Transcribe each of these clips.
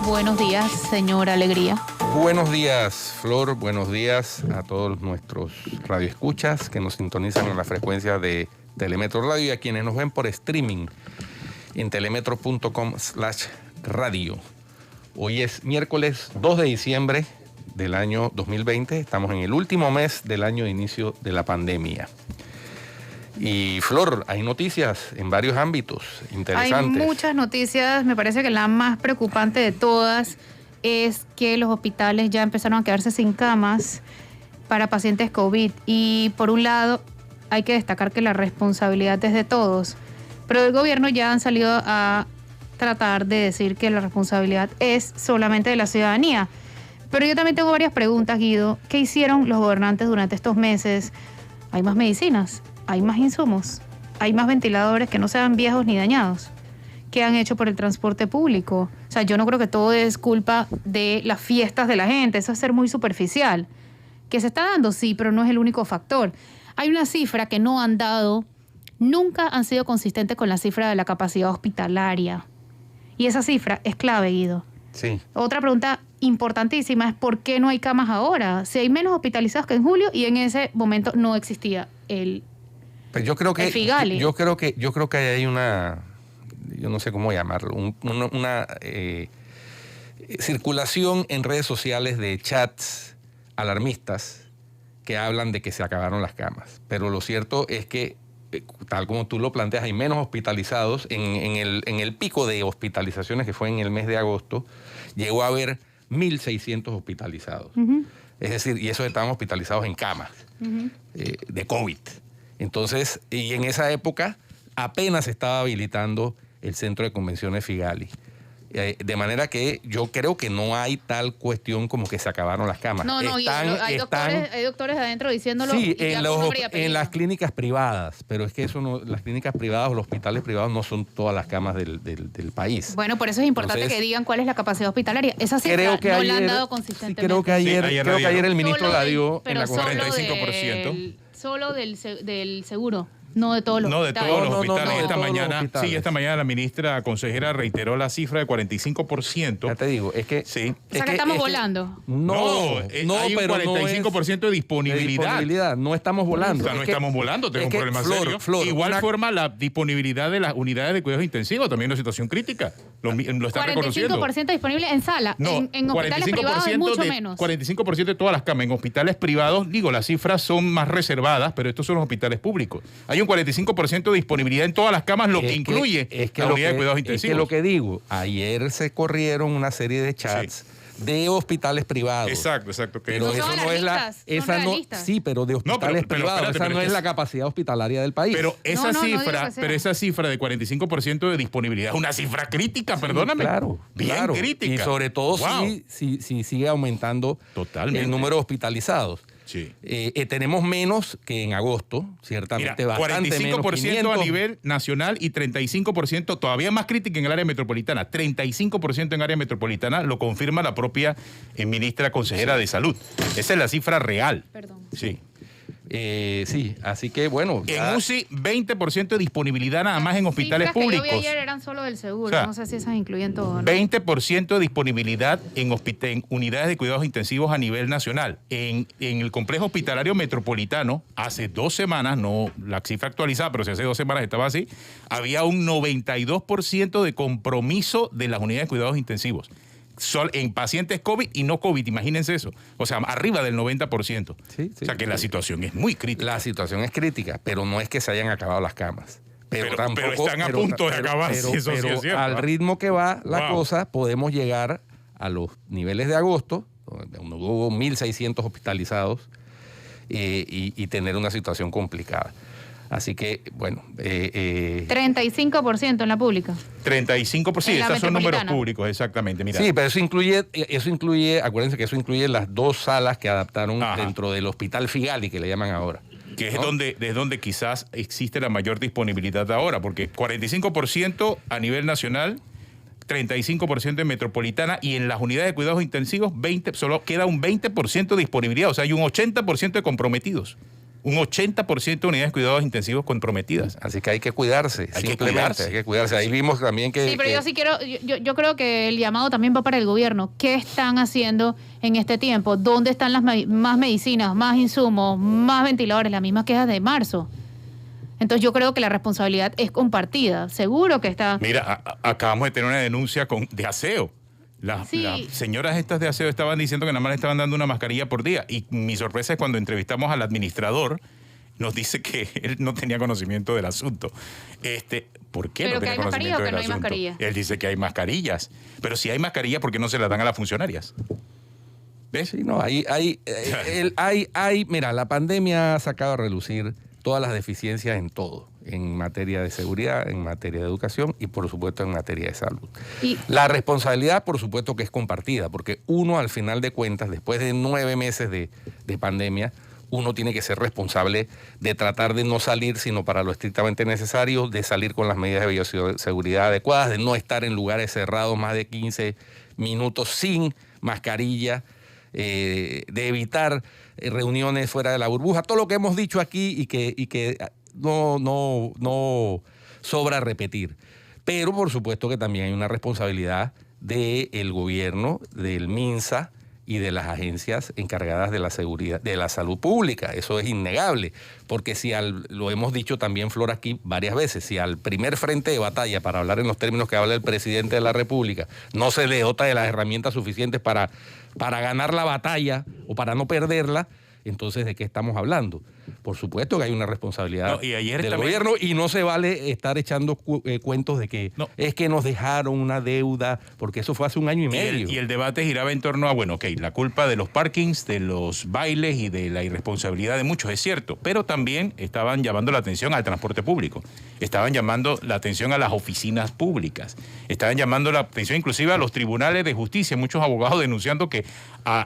Buenos días, señora Alegría. Buenos días, Flor. Buenos días a todos nuestros radioescuchas que nos sintonizan en la frecuencia de Telemetro Radio y a quienes nos ven por streaming en telemetro.com/radio. Hoy es miércoles 2 de diciembre del año 2020. Estamos en el último mes del año de inicio de la pandemia. Y Flor, hay noticias en varios ámbitos interesantes. Hay muchas noticias. Me parece que la más preocupante de todas es que los hospitales ya empezaron a quedarse sin camas para pacientes COVID. Y por un lado, hay que destacar que la responsabilidad es de todos. Pero el gobierno ya han salido a tratar de decir que la responsabilidad es solamente de la ciudadanía. Pero yo también tengo varias preguntas, Guido. ¿Qué hicieron los gobernantes durante estos meses? ¿Hay más medicinas? ¿Hay más insumos? ¿Hay más ventiladores que no sean viejos ni dañados? ¿Qué han hecho por el transporte público? O sea, yo no creo que todo es culpa de las fiestas de la gente. Eso es ser muy superficial. ¿Que se está dando? Sí, pero no es el único factor. Hay una cifra que no han dado. Nunca han sido consistentes con la cifra de la capacidad hospitalaria. Y esa cifra es clave, Guido. Sí. Otra pregunta importantísima es ¿por qué no hay camas ahora? Si hay menos hospitalizados que en julio y en ese momento no existía el Pues yo creo que Figali. yo creo que hay una, yo no sé cómo llamarlo, una circulación en redes sociales de chats alarmistas que hablan de que se acabaron las camas. Pero lo cierto es que, tal como tú lo planteas, hay menos hospitalizados. En el pico de hospitalizaciones que fue en el mes de agosto, llegó a haber 1.600 hospitalizados. Uh-huh. Es decir, y esos estaban hospitalizados en camas de COVID. Entonces, y en esa época apenas se estaba habilitando el centro de convenciones Figali. De manera que yo creo que no hay tal cuestión como que se acabaron las camas. No, hay doctores adentro diciéndolo. Sí, y en las clínicas privadas, pero es que eso no, las clínicas privadas o los hospitales privados no son todas las camas del país. Bueno, por eso es importante que digan cuál es la capacidad hospitalaria. Esa cifra creo que no ayer, la han dado consistentemente. Sí, creo que ayer el ministro la dio en la conferencia. 45%. Solo del seguro. No de todos los hospitales. No de todos los hospitales. Esta mañana la ministra consejera reiteró la cifra de 45%. Ya te digo, es que... Sí. O sea que estamos volando. Hay un 45% de disponibilidad. No estamos volando. O sea, no estamos volando, tenemos un problema serio. Igual forma la disponibilidad de las unidades de cuidados intensivos, también una situación crítica. Lo está reconociendo. 45% disponible en sala. No, en hospitales privados es mucho menos. 45% de todas las camas. En hospitales privados, digo, las cifras son más reservadas, pero estos son los hospitales públicos. Hay un 45% de disponibilidad en todas las camas, lo que incluye la unidad de cuidados intensivos. Es que lo que digo, ayer se corrieron una serie de chats de hospitales privados. Exacto. Pero eso no es la... Sí, pero de hospitales privados. Esa no es la capacidad hospitalaria del país. Pero esa cifra de 45% de disponibilidad es una cifra crítica, perdóname. Claro. Crítica. Y sobre todo si sigue aumentando el número de hospitalizados. Sí. Tenemos menos que en agosto, ciertamente. Mira, bastante 45% menos, 500. a nivel nacional y 35%, todavía más crítica en el área metropolitana. 35% en área metropolitana, lo confirma la propia ministra consejera de Salud. Esa es la cifra real. Perdón. Sí. Sí, así que bueno. En UCI, 20% de disponibilidad nada más en hospitales públicos. Que yo vi ayer eran solo del seguro, o sea, no sé si esas incluyen todo o no. 20% de disponibilidad en unidades de cuidados intensivos a nivel nacional. En el complejo hospitalario metropolitano, hace 2 semanas, no la cifra actualizada, pero si hace 2 semanas estaba así, había un 92% de compromiso de las unidades de cuidados intensivos. En pacientes COVID y no COVID, imagínense eso. O sea, arriba del 90%. Sí, o sea, que la situación es muy crítica. La situación es crítica, pero no es que se hayan acabado las camas. Pero están a punto de acabarse, eso sí es cierto. Al ritmo que va la cosa, podemos llegar a los niveles de agosto, donde hubo 1.600 hospitalizados, y tener una situación complicada. Así que, bueno... 35% en la pública. 35%, sí, esos son números públicos, exactamente. Mira. Sí, pero eso incluye, acuérdense que eso incluye las 2 salas que adaptaron dentro del Hospital Figali, que le llaman ahora. Que es donde quizás existe la mayor disponibilidad ahora, porque 45% a nivel nacional, 35% en metropolitana, y en las unidades de cuidados intensivos, solo queda un 20% de disponibilidad, o sea, hay un 80% de comprometidos. Un 80% de unidades de cuidados intensivos comprometidas. Así que hay que cuidarse, Hay que simplemente, cuidarse. hay que cuidarse. Ahí vimos también que... Sí, pero que- yo sí quiero, yo creo que el llamado también va para el gobierno. ¿Qué están haciendo en este tiempo? ¿Dónde están las más medicinas, más insumos, más ventiladores? Las mismas quejas de marzo. Entonces yo creo que la responsabilidad es compartida. Seguro que está... Mira, acabamos de tener una denuncia de aseo. Sí. Las señoras estas de aseo estaban diciendo que nada más le estaban dando una mascarilla por día. Y mi sorpresa es cuando entrevistamos al administrador, nos dice que él no tenía conocimiento del asunto. ¿Por qué ¿Pero no que tenía hay conocimiento mascarilla o que del no hay asunto? mascarilla? Él dice que hay mascarillas. Pero si hay mascarillas, ¿por qué no se las dan a las funcionarias? ¿Ves? Sí, no, mira, la pandemia ha sacado a relucir todas las deficiencias en todo, en materia de seguridad, en materia de educación y por supuesto en materia de salud. Y- La responsabilidad por supuesto que es compartida, porque uno al final de cuentas, después de 9 meses de pandemia, uno tiene que ser responsable de tratar de no salir sino para lo estrictamente necesario, de salir con las medidas de bioseguridad adecuadas, de no estar en lugares cerrados más de 15 minutos sin mascarilla, de evitar reuniones fuera de la burbuja, todo lo que hemos dicho aquí y que no sobra repetir. Pero por supuesto que también hay una responsabilidad del gobierno, del MINSA y de las agencias encargadas de la seguridad, de la salud pública. Eso es innegable, porque si lo hemos dicho también, Flor, aquí varias veces, si al primer frente de batalla, para hablar en los términos que habla el presidente de la República, no se le dota de las herramientas suficientes para ganar la batalla o para no perderla, entonces ¿de qué estamos hablando? Por supuesto que hay una responsabilidad No, y ayer del también- gobierno y no se vale estar echando cuentos de que No. es que nos dejaron una deuda, porque eso fue hace un año y medio. Y el debate giraba en torno a, bueno, ok, la culpa de los parkings, de los bailes y de la irresponsabilidad de muchos, es cierto, pero también estaban llamando la atención al transporte público, estaban llamando la atención a las oficinas públicas, estaban llamando la atención inclusive a los tribunales de justicia, muchos abogados denunciando que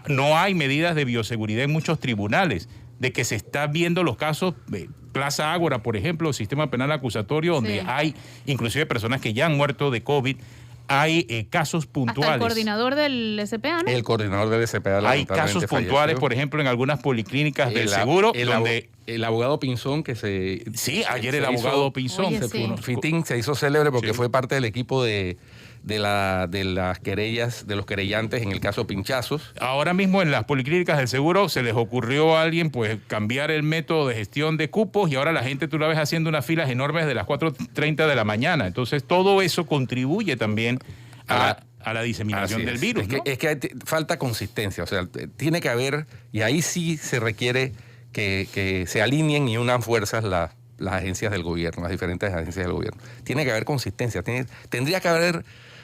no hay medidas de bioseguridad en muchos tribunales, de que se están viendo los casos de Plaza Ágora, por ejemplo, sistema penal acusatorio, donde Sí. hay inclusive personas que ya han muerto de COVID. Hay casos puntuales. Hasta el coordinador del SPA, ¿no? El coordinador del SPA Hay lamentablemente casos puntuales, falleció. por ejemplo, en algunas policlínicas del El- seguro, el donde... el abogado Pinzón que se... Sí, ayer se el hizo- abogado Pinzón Oye, se sí. fue Fitín se hizo célebre porque Sí. fue parte del equipo de las querellas, de los querellantes en el caso Pinchazos. Ahora mismo en las policlínicas del seguro se les ocurrió a alguien pues cambiar el método de gestión de cupos y ahora la gente tú la ves haciendo unas filas enormes de las 4:30 de la mañana. Entonces todo eso contribuye también a la diseminación Así del es. virus. Es que, ¿no? es que falta consistencia, o sea, tiene que haber, y ahí sí se requiere que se alineen y unan fuerzas las agencias del gobierno, las diferentes agencias del gobierno. Tiene que haber consistencia, tendría que haber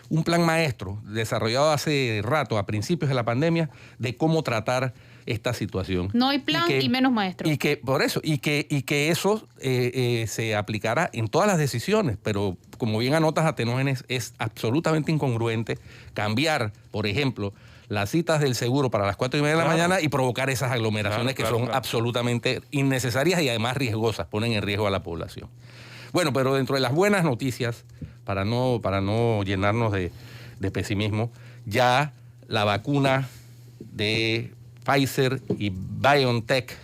un plan maestro desarrollado hace rato, a principios de la pandemia, de cómo tratar esta situación. No hay plan y menos maestro. Y que eso se aplicara en todas las decisiones, pero como bien anotas Atenógenes, es absolutamente incongruente cambiar, por ejemplo, las citas del seguro para las 4:30 de la Claro. mañana y provocar esas aglomeraciones que son absolutamente innecesarias y además riesgosas, ponen en riesgo a la población. Bueno, pero dentro de las buenas noticias, para no llenarnos de pesimismo, ya la vacuna de Pfizer y BioNTech,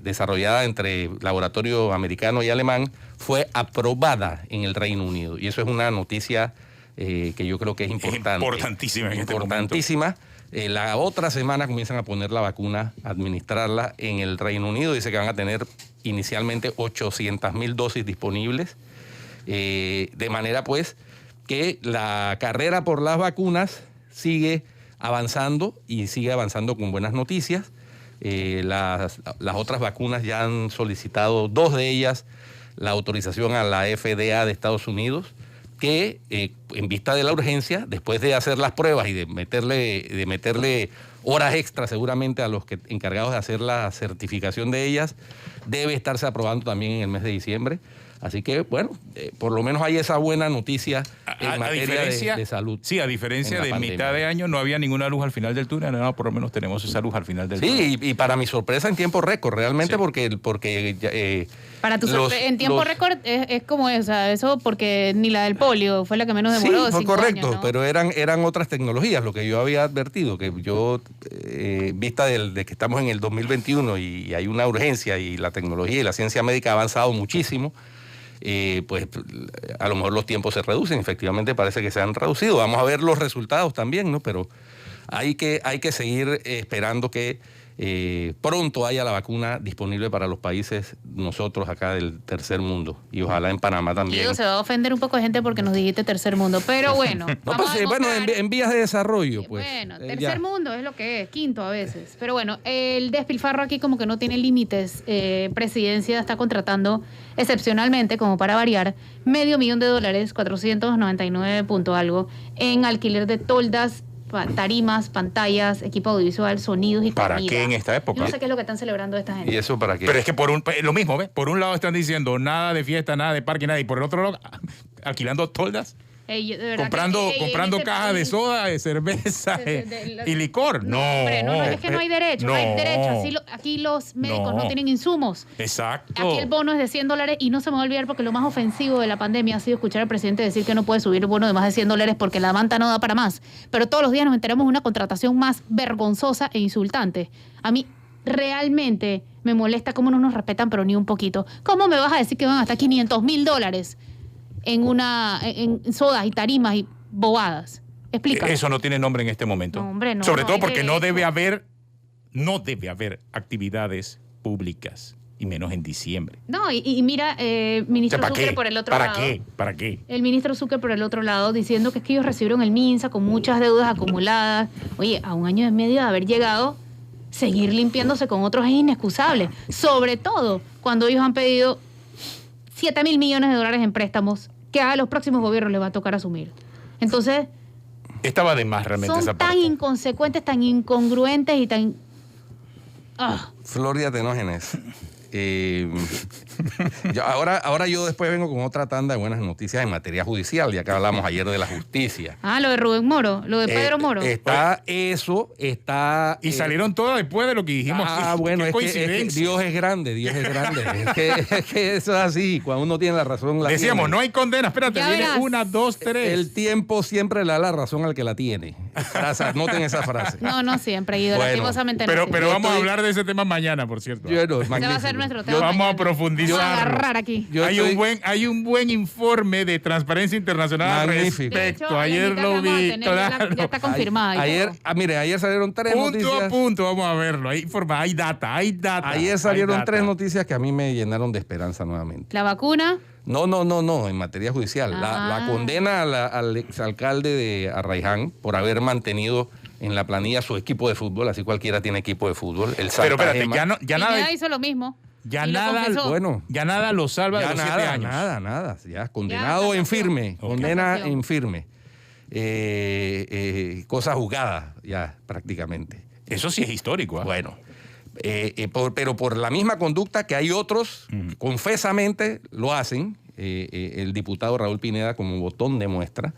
desarrollada entre laboratorio americano y alemán, fue aprobada en el Reino Unido. Y eso es una noticia que yo creo que es importante. Importantísima en este Importantísima. La otra semana comienzan a poner la vacuna, a administrarla en el Reino Unido. Dice que van a tener inicialmente 800,000 dosis disponibles. De manera pues que la carrera por las vacunas sigue avanzando y sigue avanzando con buenas noticias. Las otras vacunas ya han solicitado, 2 de ellas, la autorización a la FDA de Estados Unidos, que en vista de la urgencia, después de hacer las pruebas y de meterle horas extra seguramente a los encargados de hacer la certificación de ellas, debe estarse aprobando también en el mes de diciembre. Así que, bueno, por lo menos hay esa buena noticia en materia de salud. Sí, a diferencia de pandemia. Mitad de año no había ninguna luz al final del túnel, no, por lo menos tenemos esa luz al final del túnel. Sí, y para mi sorpresa en tiempo récord, realmente, porque Para tu en tiempo récord es como esa, eso porque ni la del polio fue la que menos demoró. Sí, fue 5 correcto, años, ¿no? pero eran otras tecnologías, lo que yo había advertido, que yo, vista de que estamos en el 2021 y hay una urgencia y la tecnología y la ciencia médica ha avanzado muchísimo, pues a lo mejor los tiempos se reducen, efectivamente parece que se han reducido. Vamos a ver los resultados también, ¿no? Pero hay que seguir esperando que pronto haya la vacuna disponible para los países, nosotros acá del tercer mundo, y ojalá en Panamá también. Diego, se va a ofender un poco de gente porque nos dijiste tercer mundo, pero bueno. No, vamos pues, a bueno, demostrar- en vías de desarrollo, pues. Bueno, ya. tercer mundo es lo que es, quinto a veces. Pero bueno, el despilfarro aquí como que no tiene límites. Presidencia está contratando excepcionalmente, como para variar, $500,000, 499 punto algo, en alquiler de toldas, tarimas, pantallas, equipo audiovisual, sonidos y ¿Para comida. qué en esta época? Yo no sé qué es lo que están celebrando esta gente. ¿Y eso para qué? Pero es que lo mismo, ¿ves? Por un lado están diciendo nada de fiesta, nada de parque, nada, y por el otro lado alquilando toldas, De verdad comprando que, comprando en este cajas de país- soda, de cerveza de y licor. No, hombre, no, es que no hay derecho, no hay derecho. Aquí los médicos no tienen insumos. Exacto. Aquí el bono es de $100 y no se me va a olvidar porque lo más ofensivo de la pandemia ha sido escuchar al presidente decir que no puede subir el bono de más de $100 porque la manta no da para más. Pero todos los días nos enteramos de una contratación más vergonzosa e insultante. A mí realmente me molesta cómo no nos respetan, pero ni un poquito. ¿Cómo me vas a decir que van hasta $500,000 en sodas y tarimas y bobadas? Explica. Eso no tiene nombre en este momento. No, hombre, no, Sobre no todo hay porque no derecho. debe haber actividades públicas, y menos en diciembre. No, y mira, ministro ¿Para Zucker qué? por el otro ¿Para lado. qué? ¿Para qué? El ministro Zucker por el otro lado diciendo que es que ellos recibieron el MINSA con muchas deudas acumuladas. Oye, a 1 año y medio de haber llegado, seguir limpiándose con otros es inexcusable. Sobre todo cuando ellos han pedido $7,000 millones en préstamos que a los próximos gobiernos les va a tocar asumir. Entonces, Estaba de más realmente esa son tan parte. inconsecuentes, tan incongruentes y tan... Ah, Floria Tenógenes. Ahora yo después vengo con otra tanda de buenas noticias en materia judicial, ya que hablamos ayer de la justicia. lo de Rubén Moro, lo de Pedro Moro. Está. Y salieron todas después de lo que dijimos. Bueno, Qué es que coincidencia. Dios es grande, Dios es grande. es que eso es así, cuando uno tiene la razón. La Decíamos, tiene. no hay condena, espérate, Ya viene verás. 1, 2, 3. El tiempo siempre le da la razón al que la tiene. Noten esa frase. No siempre, Guido, Bueno, lastimosamente no. Pero Yo vamos a estoy- hablar de ese tema mañana, por cierto. Bueno, Ese va a ser magnífico. nuestro tema. Vamos a mañana. profundizar. Vamos a agarrar aquí. Yo hay estoy- un buen informe de Transparencia Internacional al Magnífico. De respecto. hecho, la Ayer mitad lo que vamos a vi. tener ya está confirmada. y Ayer, todo. mire, ayer salieron 3 Punto noticias. a punto, vamos a verlo. Hay data. Ayer salieron 3 noticias que a mí me llenaron de esperanza nuevamente. La vacuna, No, en materia judicial. La Ah. condena al exalcalde de Arraiján por haber mantenido en la planilla su equipo de fútbol, así cualquiera tiene equipo de fútbol. El Pero Santa espérate, Gema. ya Pineda nada, hizo lo mismo. ya y lo nada, confesó. bueno, ya nada lo salva de ya los 7 nada, años. nada, ya condenado Ya, en firme, casación. condena Casación. en firme. Cosa juzgada ya prácticamente. Eso sí es histórico. ¿ah? Bueno, pero por la misma conducta que hay otros, confesamente lo hacen, el diputado Raúl Pineda, como botón de muestra,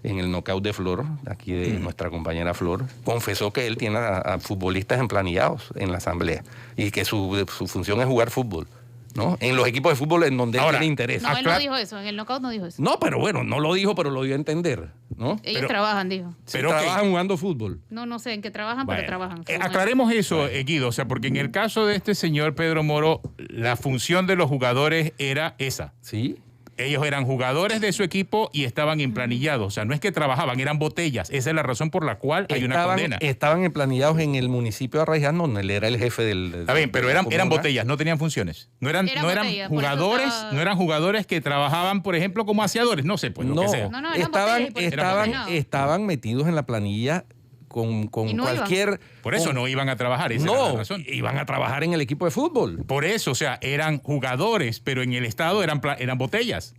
en el knockout de Flor, aquí de nuestra compañera Flor, confesó que él tiene a futbolistas emplanillados en la asamblea y que su función es jugar fútbol, ¿no? En los equipos de fútbol en donde Ahora, él tiene interés. No, él no Aclar- dijo eso. En el knockout no dijo eso. No, pero bueno, no lo dijo, pero lo dio a entender, ¿no? Ellos pero- trabajan, dijo. Pero ok. trabajan jugando fútbol. No sé en qué trabajan, Bueno, pero trabajan. aclaremos eso, Guido. O sea, porque en el caso de este señor Pedro Moro, la función de los jugadores era esa. Sí. Ellos eran jugadores de su equipo y estaban emplanillados. O sea, no es que trabajaban, eran botellas. Esa es la razón por la cual hay una condena. Estaban emplanillados en el municipio de Arraiján, donde él era el jefe del... Está bien, pero eran botellas, no tenían funciones. No eran Eran botellas, por eso jugadores, estaba- no eran jugadores que trabajaban, por ejemplo, como aseadores. No sé, pues lo que sea. No, eran botellas y por eso estaban, eran estaban metidos en la planilla con Y no cualquier... Por eso con- no iban a trabajar, esa era la No, razón. iban a trabajar en el equipo de fútbol. Por eso, o sea, eran jugadores, pero en el Estado eran botellas.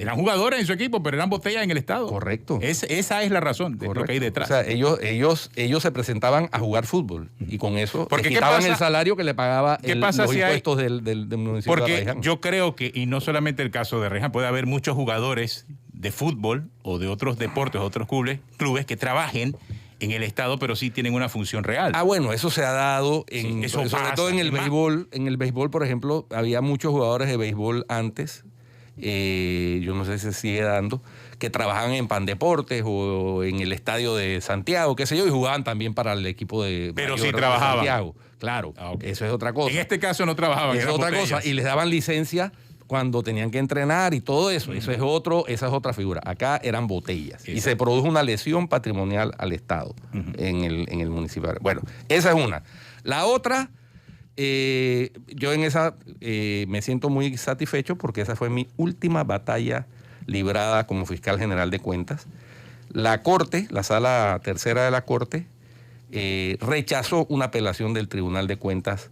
Eran jugadores en su equipo, pero eran botellas en el estado. Correcto. Esa es la razón de lo que hay detrás. O sea, ellos se presentaban a jugar fútbol y con eso Porque quitaban el salario que le pagaba los impuestos del municipio de Arraiján. Porque yo creo que, y no solamente el caso de Arraiján, puede haber muchos jugadores de fútbol o de otros deportes, otros clubes que trabajen en el estado, pero sí tienen una función real. Bueno, eso se ha dado sobre todo en el béisbol. En el béisbol, por ejemplo, había muchos jugadores de béisbol antes. Yo no sé si se sigue dando, que trabajaban en Pandeportes o en el estadio de Santiago, qué sé yo, y jugaban también para el equipo de pero sí trabajaban. Santiago. Claro, eso es otra cosa. En este caso no trabajaban. Eso es otra cosa. Y les daban licencia cuando tenían que entrenar y todo eso. Esa es otra figura. Acá eran botellas. Exacto. Y se produjo una lesión patrimonial al Estado en el municipio. Bueno, esa es una. La otra... yo en esa me siento muy satisfecho porque esa fue mi última batalla librada como fiscal general de cuentas. La Corte, la Sala Tercera de la Corte, rechazó una apelación del Tribunal de Cuentas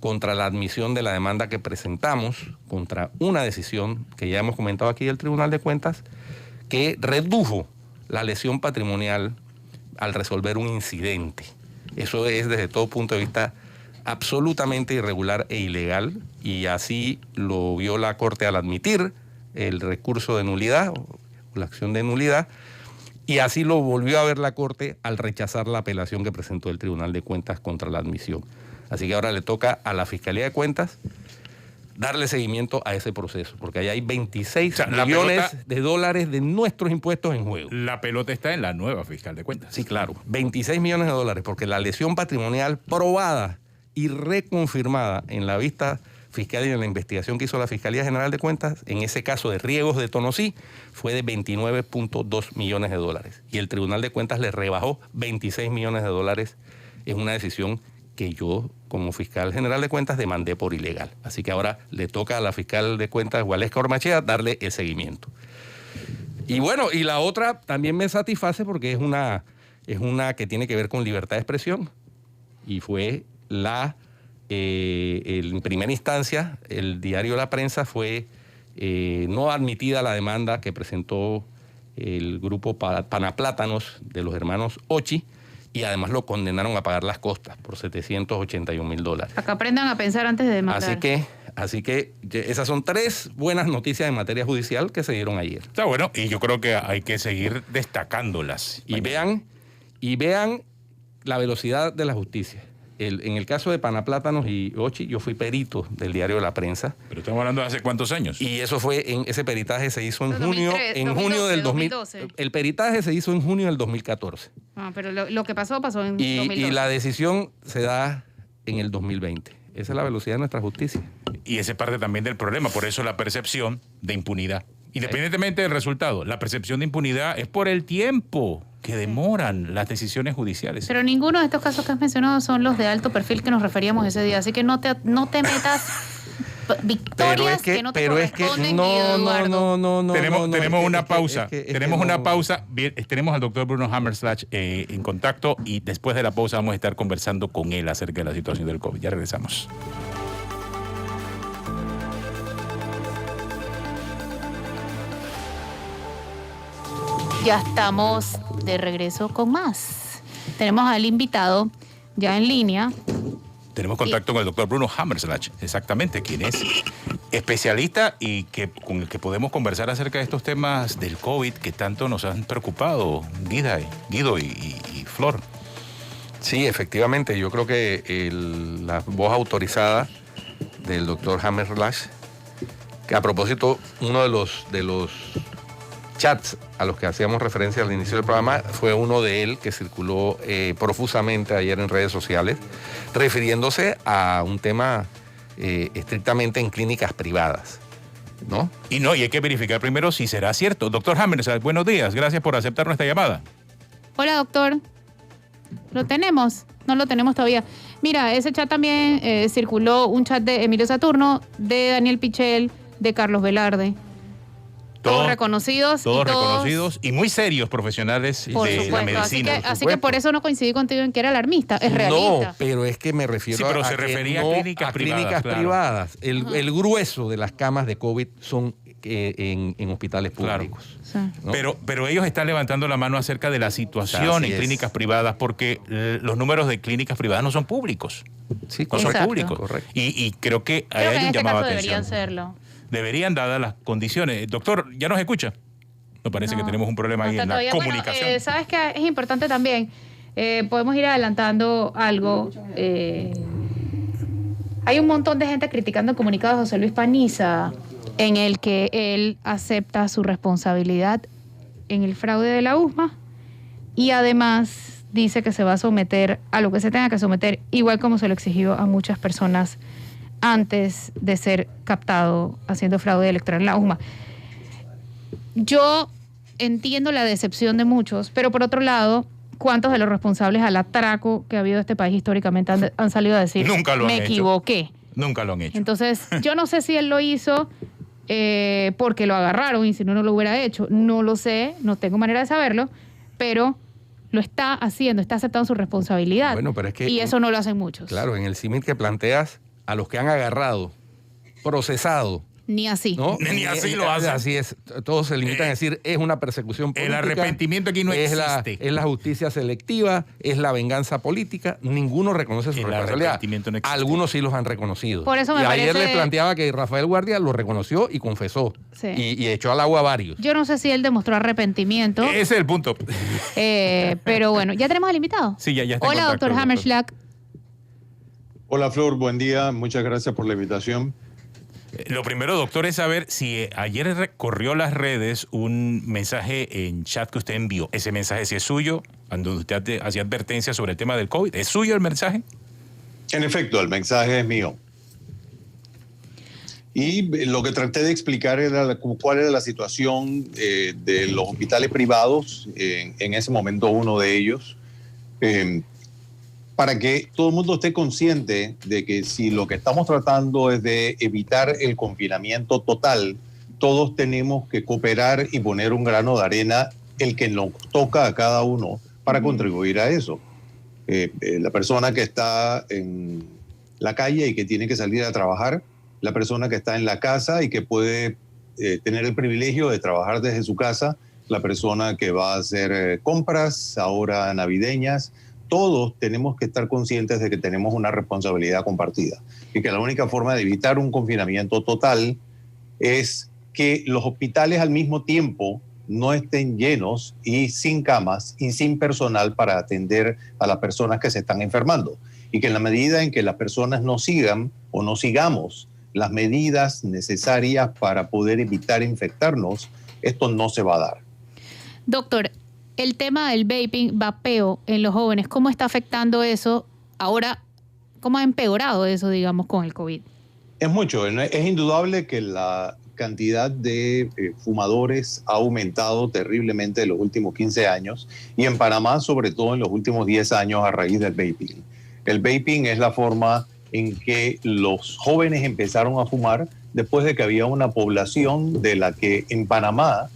contra la admisión de la demanda que presentamos contra una decisión que ya hemos comentado aquí del Tribunal de Cuentas que redujo la lesión patrimonial al resolver un incidente. Eso es desde todo punto de vista absolutamente irregular e ilegal, y así lo vio la Corte al admitir el recurso de nulidad o la acción de nulidad, y así lo volvió a ver la Corte al rechazar la apelación que presentó el Tribunal de Cuentas contra la admisión. Así que ahora le toca a la Fiscalía de Cuentas darle seguimiento a ese proceso, porque ahí hay 26 millones de dólares de nuestros impuestos en juego. La pelota está en la nueva fiscal de cuentas. Sí, claro, 26 millones de dólares, porque la lesión patrimonial probada y reconfirmada en la vista fiscal y en la investigación que hizo la Fiscalía General de Cuentas, en ese caso de riegos de Tonosí, fue de 29.2 millones de dólares. Y el Tribunal de Cuentas le rebajó 26 millones de dólares. Es una decisión que yo, como fiscal general de cuentas, demandé por ilegal. Así que ahora le toca a la fiscal de cuentas, Gualesca Ormachea, darle el seguimiento. Y bueno, y la otra también me satisface porque es una que tiene que ver con libertad de expresión, y fue en primera instancia, el diario La Prensa fue no admitida la demanda que presentó el grupo Panaplátanos de los hermanos Ochi, y además lo condenaron a pagar las costas por $781,000. Acá aprendan a pensar antes de demandar. Así que esas son 3 buenas noticias en materia judicial que se dieron ayer. Está bueno, y yo creo que hay que seguir destacándolas. Y vean la velocidad de la justicia. En el caso de Panaplátanos y Ochi, yo fui perito del diario La Prensa. Pero estamos hablando de hace cuántos años. Y eso fue, ese peritaje se hizo en 2003, junio del 2012. El peritaje se hizo en junio del 2014. Pero lo que pasó en 2012. Y la decisión se da en el 2020. Esa es la velocidad de nuestra justicia. Y esa es parte también del problema, por eso la percepción de impunidad. Independientemente del resultado, la percepción de impunidad es por el tiempo que demoran las decisiones judiciales. Pero ninguno de estos casos que has mencionado son los de alto perfil que nos referíamos ese día, así que no te metas victorias que no te corresponden. No. Tenemos una pausa. Tenemos una pausa. Bien, tenemos al doctor Bruno Hammerslach en contacto, y después de la pausa vamos a estar conversando con él acerca de la situación del COVID. Ya regresamos. Ya estamos de regreso con más. Tenemos al invitado ya en línea. Tenemos contacto con el doctor Bruno Hammerslach, exactamente, quien es especialista y con el que podemos conversar acerca de estos temas del COVID que tanto nos han preocupado, Guido y Flor. Sí, efectivamente, yo creo que la voz autorizada del doctor Hammerslach, que a propósito, uno de los chats a los que hacíamos referencia al inicio del programa fue uno de él que circuló profusamente ayer en redes sociales, refiriéndose a un tema estrictamente en clínicas privadas, ¿no? Y hay que verificar primero si será cierto. Doctor Hammerslach, buenos días, gracias por aceptar nuestra llamada. Hola, doctor. ¿Lo tenemos? No lo tenemos todavía. Mira, ese chat también circuló, un chat de Emilio Saturno, de Daniel Pichel, de Carlos Velarde. Todos reconocidos. Todos reconocidos y muy serios profesionales de la medicina. Así que por eso no coincidí contigo en que era alarmista, es realista. No, pero es que me refiero se refería a clínicas privadas. El grueso de las camas de COVID son en hospitales públicos. Claro. Sí. ¿no? Pero ellos están levantando la mano acerca de la situación Así en es. clínicas privadas porque los números de clínicas privadas no son públicos. Sí, No son Exacto. públicos. Correcto. Y creo que ahí Creo que hay en un este llamado caso a atención. deberían serlo. Deberían, dadas las condiciones. Doctor, ¿ya nos escucha? Me parece que No, tenemos un problema no ahí está en la todavía. comunicación. Bueno, ¿sabes qué? Es importante también. Podemos ir adelantando algo. Hay un montón de gente criticando el comunicado de José Luis Paniza, en el que él acepta su responsabilidad en el fraude de la USMA y además dice que se va a someter a lo que se tenga que someter, igual como se lo exigió a muchas personas antes de ser captado haciendo fraude electoral en la USMA. Yo entiendo la decepción de muchos, pero por otro lado, ¿cuántos de los responsables al atraco que ha habido en este país históricamente han salido a decir, Nunca lo han me hecho. equivoqué? Nunca lo han hecho. Entonces, yo no sé si él lo hizo porque lo agarraron y si no, no lo hubiera hecho. No lo sé, no tengo manera de saberlo, pero lo está haciendo, está aceptando su responsabilidad. Bueno, pero es que y eso no lo hacen muchos. Claro, en el símil que planteas, a los que han agarrado, procesado, Ni así. ¿no? Ni así lo hacen. Así es. Todos se limitan a decir, es una persecución política. El arrepentimiento aquí no es existe. Es la justicia selectiva, es la venganza política. Ninguno reconoce su El responsabilidad. arrepentimiento no existe. Algunos sí los han reconocido. Por eso me y ayer parece- le planteaba que Rafael Guardia lo reconoció y confesó. Sí. Y echó al agua a varios. Yo no sé si él demostró arrepentimiento, Ese es el punto. pero bueno, ya tenemos al invitado. Sí, ya está en Hola, contacto, doctor doctor. Hammerschlag. Hola Flor, buen día, muchas gracias por la invitación. Lo primero, doctor, es saber si ayer recorrió las redes un mensaje en chat que usted envió. Ese mensaje, si es suyo, cuando usted hacía advertencia sobre el tema del COVID, ¿es suyo el mensaje? En efecto, el mensaje es mío. Y lo que traté de explicar era cuál era la situación de los hospitales privados, en ese momento uno de ellos, para que todo el mundo esté consciente de que si lo que estamos tratando es de evitar el confinamiento total, todos tenemos que cooperar y poner un grano de arena, el que nos toca a cada uno, para contribuir a eso. La persona que está en la calle y que tiene que salir a trabajar, la persona que está en la casa y que puede tener el privilegio de trabajar desde su casa, la persona que va a hacer compras ahora navideñas, todos tenemos que estar conscientes de que tenemos una responsabilidad compartida y que la única forma de evitar un confinamiento total es que los hospitales al mismo tiempo no estén llenos y sin camas y sin personal para atender a las personas que se están enfermando. Y que en la medida en que las personas no sigan o no sigamos las medidas necesarias para poder evitar infectarnos, esto no se va a dar. Doctor, el tema del vaping, vapeo en los jóvenes, ¿cómo está afectando eso? Ahora, ¿cómo ha empeorado eso, digamos, con el COVID? Es mucho. Es indudable que la cantidad de fumadores ha aumentado terriblemente en los últimos 15 años y en Panamá, sobre todo en los últimos 10 años a raíz del vaping. El vaping es la forma en que los jóvenes empezaron a fumar después de que había una población de la que en Panamá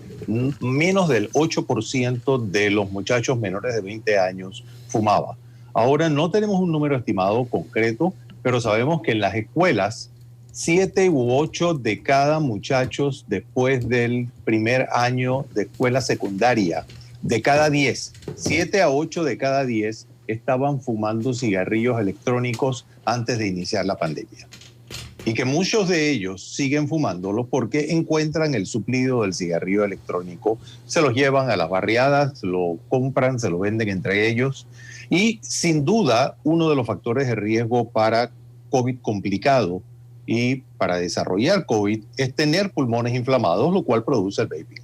menos del 8% de los muchachos menores de 20 años fumaba. Ahora no tenemos un número estimado concreto, pero sabemos que en las escuelas 7 u 8 de cada muchachos después del primer año de escuela secundaria, de cada 10, 7 a 8 de cada 10 estaban fumando cigarrillos electrónicos antes de iniciar la pandemia. Y que muchos de ellos siguen fumándolos porque encuentran el suplido del cigarrillo electrónico, se los llevan a las barriadas, lo compran, se lo venden entre ellos. Y sin duda, uno de los factores de riesgo para COVID complicado y para desarrollar COVID es tener pulmones inflamados, lo cual produce el vaping.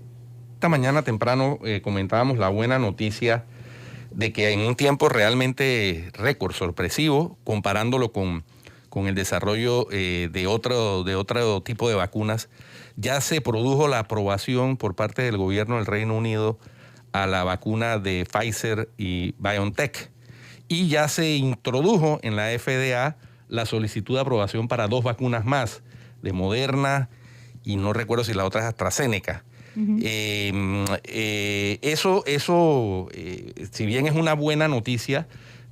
Esta mañana temprano comentábamos la buena noticia de que en un tiempo realmente récord, sorpresivo, comparándolo con el desarrollo de otro tipo de vacunas, ya se produjo la aprobación por parte del gobierno del Reino Unido a la vacuna de Pfizer y BioNTech. Y ya se introdujo en la FDA la solicitud de aprobación para 2 vacunas más, de Moderna y no recuerdo si la otra es AstraZeneca. Eso si bien es una buena noticia,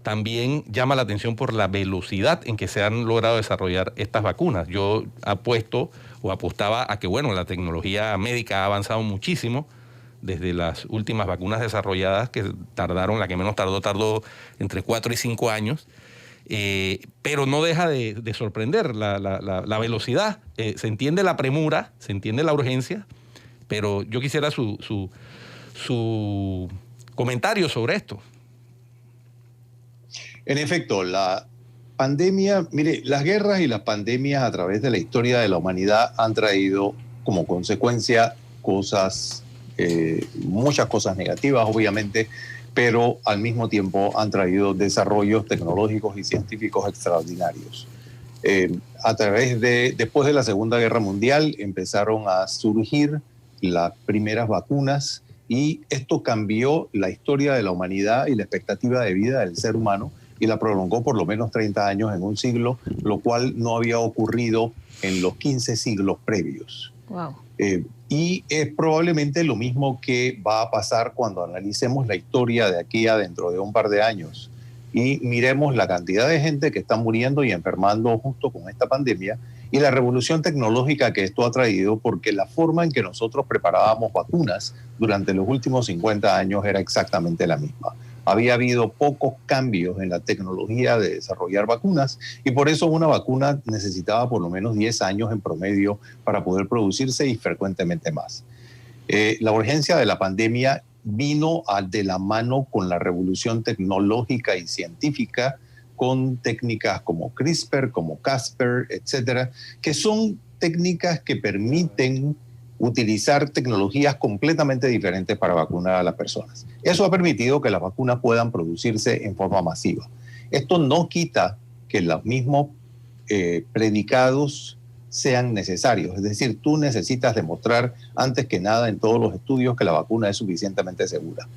también llama la atención por la velocidad en que se han logrado desarrollar estas vacunas. Yo apuesto o apostaba a que, bueno, la tecnología médica ha avanzado muchísimo desde las últimas vacunas desarrolladas, que tardaron, la que menos tardó entre 4 y 5 años, pero no deja de sorprender la velocidad. Se entiende la premura, se entiende la urgencia, pero yo quisiera su comentario sobre esto. En efecto, la pandemia, mire, las guerras y las pandemias a través de la historia de la humanidad han traído como consecuencia muchas cosas negativas, obviamente, pero al mismo tiempo han traído desarrollos tecnológicos y científicos extraordinarios. Después de la Segunda Guerra Mundial empezaron a surgir las primeras vacunas y esto cambió la historia de la humanidad y la expectativa de vida del ser humano y la prolongó por lo menos 30 años en un siglo, lo cual no había ocurrido en los 15 siglos previos. Wow. Y es probablemente lo mismo que va a pasar cuando analicemos la historia de aquí a dentro de un par de años y miremos la cantidad de gente que está muriendo y enfermando justo con esta pandemia y la revolución tecnológica que esto ha traído, porque la forma en que nosotros preparábamos vacunas durante los últimos 50 años era exactamente la misma. Había habido pocos cambios en la tecnología de desarrollar vacunas y por eso una vacuna necesitaba por lo menos 10 años en promedio para poder producirse y frecuentemente más. La urgencia de la pandemia vino de la mano con la revolución tecnológica y científica, con técnicas como CRISPR, como Casper, etcétera, que son técnicas que permiten utilizar tecnologías completamente diferentes para vacunar a las personas. Eso ha permitido que las vacunas puedan producirse en forma masiva. Esto no quita que los mismos predicados sean necesarios. Es decir, tú necesitas demostrar antes que nada en todos los estudios que la vacuna es suficientemente segura.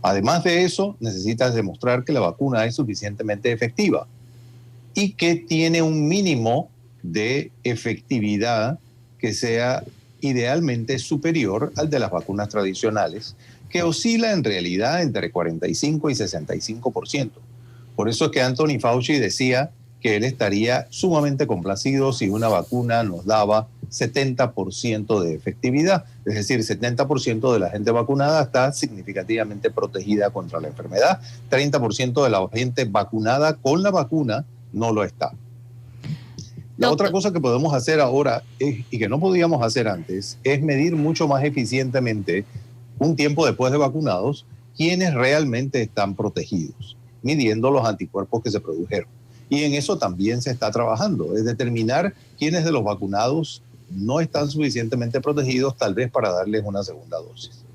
Además de eso, necesitas demostrar que la vacuna es suficientemente efectiva y que tiene un mínimo de efectividad que sea idealmente superior al de las vacunas tradicionales, que oscila en realidad entre 45 y 65%. Por eso es que Anthony Fauci decía que él estaría sumamente complacido si una vacuna nos daba 70% de efectividad. Es decir, 70% de la gente vacunada está significativamente protegida contra la enfermedad. 30% de la gente vacunada con la vacuna no lo está. La otra cosa que podemos hacer ahora y que no podíamos hacer antes es medir mucho más eficientemente un tiempo después de vacunados quiénes realmente están protegidos, midiendo los anticuerpos que se produjeron. Y en eso también se está trabajando, es determinar quiénes de los vacunados no están suficientemente protegidos, tal vez para darles una segunda dosis.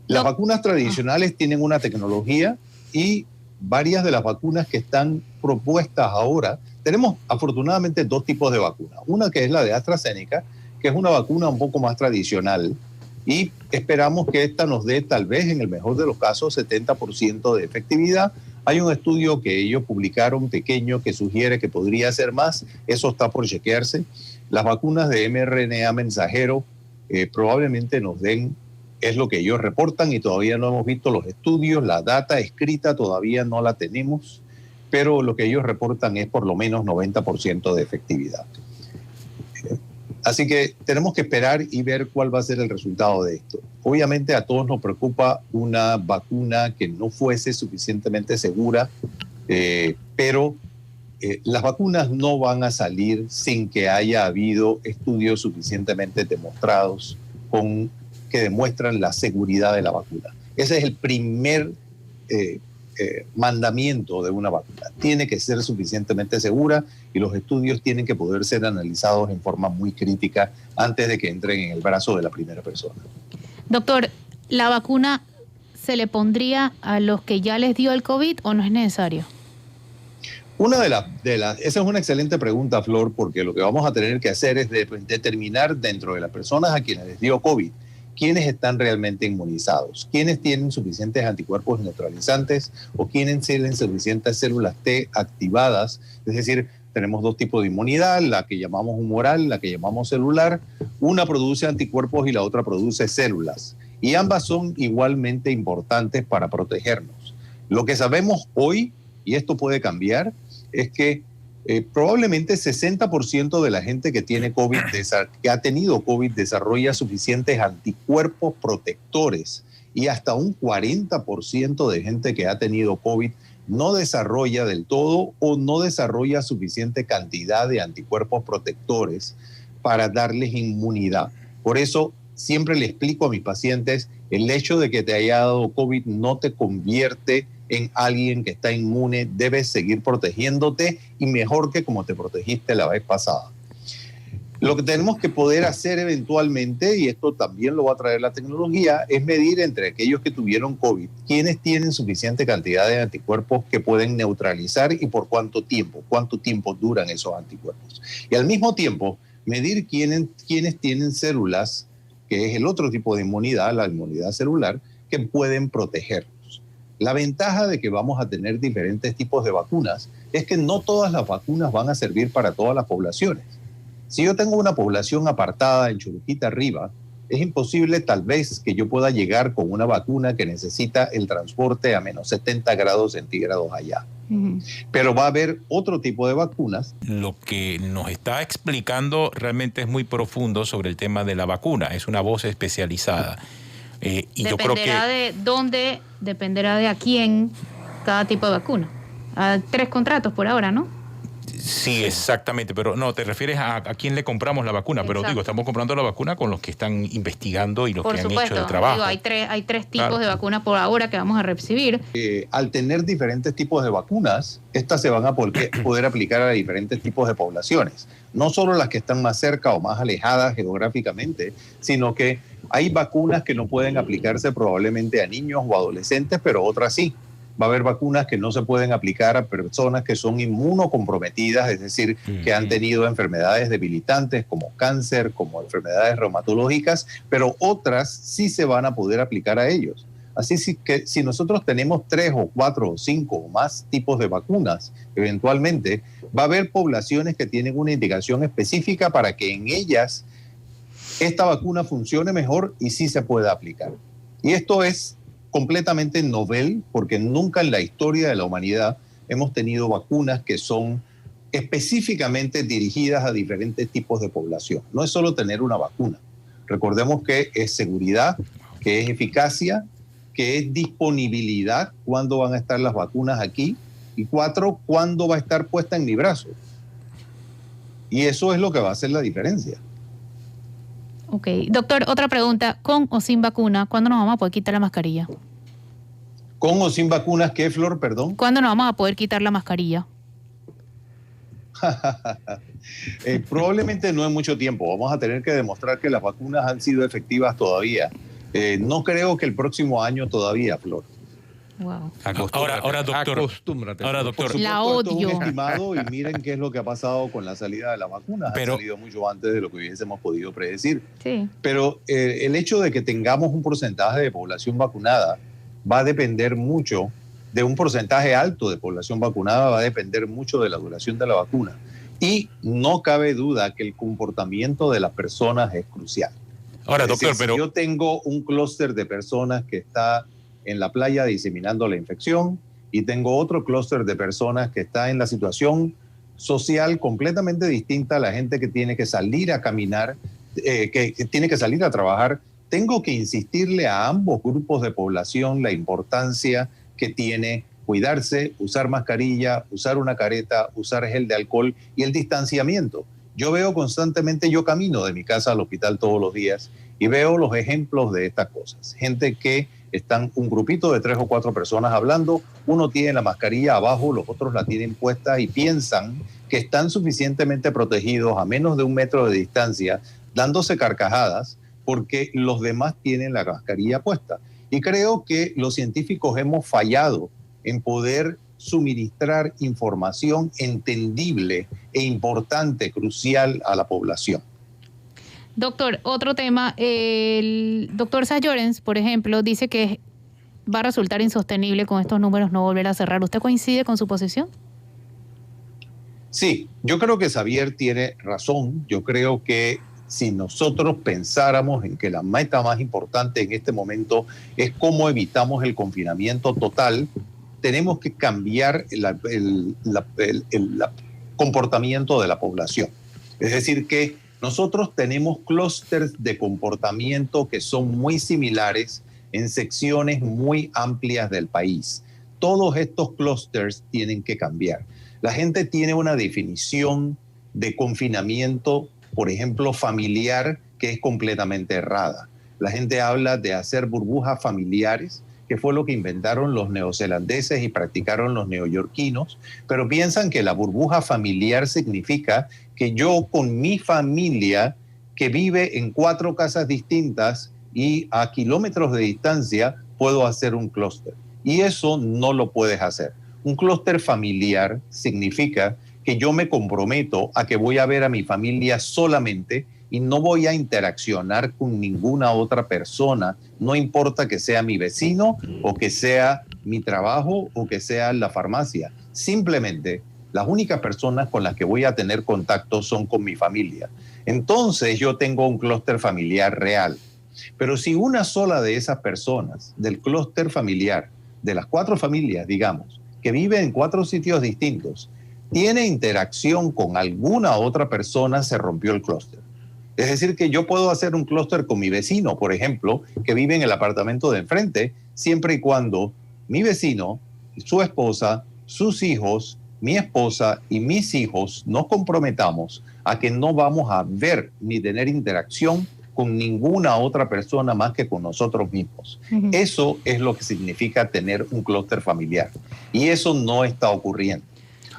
Las vacunas tradicionales tienen una tecnología y varias de las vacunas que están propuestas ahora, tenemos afortunadamente dos tipos de vacunas. Una que es la de AstraZeneca, que es una vacuna un poco más tradicional y esperamos que esta nos dé tal vez en el mejor de los casos 70% de efectividad. Hay un estudio que ellos publicaron pequeño que sugiere que podría ser más, eso está por chequearse. Las vacunas de mRNA mensajero probablemente nos den, es lo que ellos reportan y todavía no hemos visto los estudios, la data escrita todavía no la tenemos, pero lo que ellos reportan es por lo menos 90% de efectividad. Así que tenemos que esperar y ver cuál va a ser el resultado de esto. Obviamente a todos nos preocupa una vacuna que no fuese suficientemente segura, pero las vacunas no van a salir sin que haya habido estudios suficientemente demostrados que demuestran la seguridad de la vacuna. Ese es el primer mandamiento de una vacuna. Tiene que ser suficientemente segura y los estudios tienen que poder ser analizados en forma muy crítica antes de que entren en el brazo de la primera persona. Doctor, ¿la vacuna se le pondría a los que ya les dio el COVID o no es necesario? Esa es una excelente pregunta, Flor, porque lo que vamos a tener que hacer es determinar dentro de las personas a quienes les dio COVID quiénes están realmente inmunizados, quiénes tienen suficientes anticuerpos neutralizantes o quiénes tienen suficientes células T activadas. Es decir, tenemos dos tipos de inmunidad, la que llamamos humoral, la que llamamos celular. Una produce anticuerpos y la otra produce células. Y ambas son igualmente importantes para protegernos. Lo que sabemos hoy, y esto puede cambiar, es que probablemente 60% de la gente que tiene COVID, que ha tenido COVID, desarrolla suficientes anticuerpos protectores, y hasta un 40% de gente que ha tenido COVID no desarrolla del todo o no desarrolla suficiente cantidad de anticuerpos protectores para darles inmunidad. Por eso siempre le explico a mis pacientes, el hecho de que te haya dado COVID no te convierte en alguien que está inmune, debes seguir protegiéndote y mejor que como te protegiste la vez pasada. Lo que tenemos que poder hacer eventualmente, y esto también lo va a traer la tecnología, es medir entre aquellos que tuvieron COVID, quiénes tienen suficiente cantidad de anticuerpos que pueden neutralizar y por cuánto tiempo duran esos anticuerpos. Y al mismo tiempo, medir quiénes tienen células, que es el otro tipo de inmunidad, la inmunidad celular, que pueden protegernos. La ventaja de que vamos a tener diferentes tipos de vacunas es que no todas las vacunas van a servir para todas las poblaciones. Si yo tengo una población apartada en Churuquita arriba, es imposible tal vez que yo pueda llegar con una vacuna que necesita el transporte a menos 70 grados centígrados allá. Pero va a haber otro tipo de vacunas. Lo que nos está explicando realmente es muy profundo sobre el tema de la vacuna. Es una voz especializada. Y yo creo que de dónde, dependerá de a quién cada tipo de vacuna. Hay 3 contratos por ahora, ¿no? Sí, exactamente, pero no, te refieres a quién le compramos la vacuna. Exacto. Pero digo, estamos comprando la vacuna con los que están investigando y los que han hecho el trabajo. Digo, hay tres tipos de vacuna por ahora que vamos a recibir. Al tener diferentes tipos de vacunas, estas se van a poder aplicar a diferentes tipos de poblaciones. No solo las que están más cerca o más alejadas geográficamente, sino que hay vacunas que no pueden aplicarse probablemente a niños o adolescentes, pero otras sí. Va a haber vacunas que no se pueden aplicar a personas que son inmunocomprometidas, es decir, que han tenido enfermedades debilitantes como cáncer, como enfermedades reumatológicas, pero otras sí se van a poder aplicar a ellos. Así que si nosotros tenemos 3 o 4 o 5 o más tipos de vacunas, eventualmente va a haber poblaciones que tienen una indicación específica para que en ellas esta vacuna funcione mejor y sí se pueda aplicar. Y esto es completamente novel, porque nunca en la historia de la humanidad hemos tenido vacunas que son específicamente dirigidas a diferentes tipos de población. No es solo tener una vacuna. Recordemos que es seguridad, que es eficacia, que es disponibilidad, cuándo van a estar las vacunas aquí, y 4, cuándo va a estar puesta en mi brazo. Y eso es lo que va a hacer la diferencia. Ok. Doctor, otra pregunta. ¿Con o sin vacuna, cuándo nos vamos a poder quitar la mascarilla? ¿Con o sin vacunas qué, Flor? Perdón. ¿Cuándo nos vamos a poder quitar la mascarilla? Probablemente no en mucho tiempo. Vamos a tener que demostrar que las vacunas han sido efectivas todavía. No creo que el próximo año todavía, Flor. Wow. Ahora, doctor. Acostúmbrate. Ahora, doctor. La odio. Esto es un estimado y miren qué es lo que ha pasado con la salida de las vacunas. Ha salido mucho antes de lo que hubiésemos podido predecir. Sí. Pero el hecho de que tengamos un porcentaje de población vacunada va a depender mucho de un porcentaje alto de población vacunada, va a depender mucho de la duración de la vacuna. Y no cabe duda que el comportamiento de las personas es crucial. Ahora, doctor, si yo tengo un clúster de personas que está en la playa diseminando la infección y tengo otro clúster de personas que está en la situación social completamente distinta a la gente que tiene que salir a caminar, que tiene que salir a trabajar, tengo que insistirle a ambos grupos de población la importancia que tiene cuidarse, usar mascarilla, usar una careta, usar gel de alcohol y el distanciamiento. Yo veo constantemente, yo camino de mi casa al hospital todos los días y veo los ejemplos de estas cosas. Gente que están un grupito de 3 o 4 personas hablando, uno tiene la mascarilla abajo, los otros la tienen puesta y piensan que están suficientemente protegidos a menos de 1 metro de distancia, dándose carcajadas porque los demás tienen la mascarilla puesta. Y creo que los científicos hemos fallado en poder suministrar información entendible e importante, crucial a la población. Doctor, otro tema. El doctor Sass Llorens, por ejemplo, dice que va a resultar insostenible con estos números no volver a cerrar. ¿Usted coincide con su posición? Sí, yo creo que Xavier tiene razón. Yo creo que si nosotros pensáramos en que la meta más importante en este momento es cómo evitamos el confinamiento total, tenemos que cambiar el comportamiento de la población. Es decir, que nosotros tenemos clústeres de comportamiento que son muy similares en secciones muy amplias del país. Todos estos clústeres tienen que cambiar. La gente tiene una definición de confinamiento, por ejemplo, familiar, que es completamente errada. La gente habla de hacer burbujas familiares, que fue lo que inventaron los neozelandeses y practicaron los neoyorquinos, pero piensan que la burbuja familiar significa que yo con mi familia, que vive en 4 casas distintas y a kilómetros de distancia, puedo hacer un clúster. Y eso no lo puedes hacer. Un clúster familiar significa que yo me comprometo a que voy a ver a mi familia solamente y no voy a interaccionar con ninguna otra persona, no importa que sea mi vecino o que sea mi trabajo o que sea la farmacia. Simplemente las únicas personas con las que voy a tener contacto son con mi familia. Entonces yo tengo un clúster familiar real. Pero si una sola de esas personas del clúster familiar, de las 4 familias, digamos, que vive en 4 sitios distintos, tiene interacción con alguna otra persona, se rompió el clúster. Es decir, que yo puedo hacer un clúster con mi vecino, por ejemplo, que vive en el apartamento de enfrente, siempre y cuando mi vecino, su esposa, sus hijos, mi esposa y mis hijos nos comprometamos a que no vamos a ver ni tener interacción con ninguna otra persona más que con nosotros mismos. Eso es lo que significa tener un clúster familiar. Y eso no está ocurriendo.